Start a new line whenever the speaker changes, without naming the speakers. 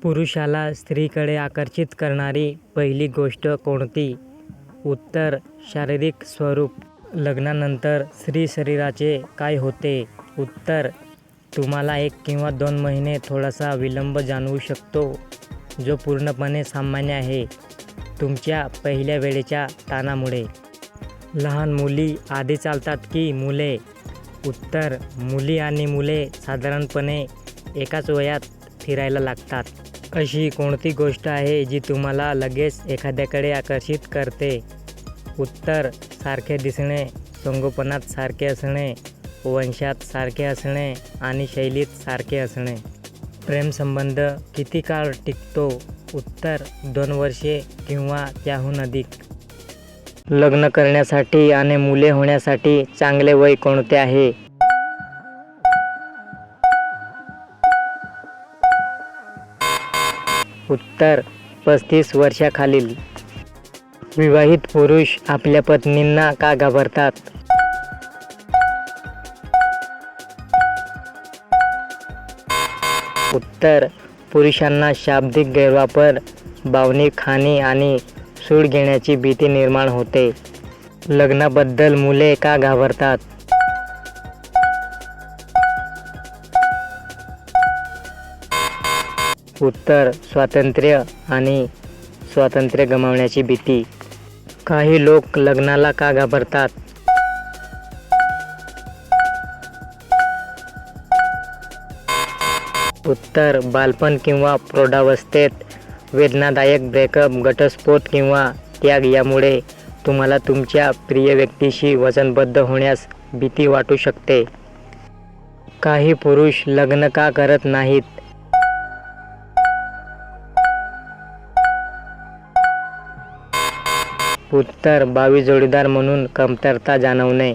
पुरुषाला स्त्रीकडे आकर्षित करणारी पहिली गोष्ट कोणती? उत्तर: शारीरिक स्वरूप. लग्नानंतर स्त्री शरीराचे काय होते? उत्तर: तुम्हाला 1 किंवा 2 महिने थोडासा विलंब जाणवू शकतो, जो पूर्णपणे सामान्य आहे, तुमच्या पहिल्या वेळेच्या ताणामुळे. लहान मुली आधी चालतात की मुले? उत्तर: मुली आणि मुले साधारणपणे एकाच वयात फिरायला लागतात. अशी कोणती गोष्ट आहे जी तुम्हाला लगेच एखाद्याकडे आकर्षित करते? उत्तर: सारखे दिसणे, संगोपनात सारखे असणे, वंशात सारखे असणे आणि शैलीत सारखे असणे. प्रेमसंबंध किती काळ टिकतो? उत्तर: 2 वर्षे किंवा त्याहून अधिक. लग्न करण्यासाठी आणि मुले होण्यासाठी चांगले वय कोणते आहे? उत्तर: 35 वर्षाखालील. विवाहित पुरुष आपल्या पत्नींना का घाबरतात? उत्तर: पुरुषांना शाब्दिक गैरवापर, भावनिक हानी आणि सूड घेण्याची भीती निर्माण होते. लग्नाबद्दल मुले का घाबरतात? उत्तर: स्वातंत्र्य आणि स्वातंत्र्य गमावण्याची भीती. काही लोक लग्नाला का घाबरतात? उत्तर: बालपण किंवा प्रौढावस्थेत वेदनादायक ब्रेकअप, घटस्फोट किंवा त्याग यामुळे तुम्हाला तुमच्या प्रिय व्यक्तीशी वचनबद्ध होण्यास भीती वाटू शकते. काही पुरुष लग्न का करत नाहीत? उत्तर: भावी जोडीदार म्हणून कमतरता जाणवणे.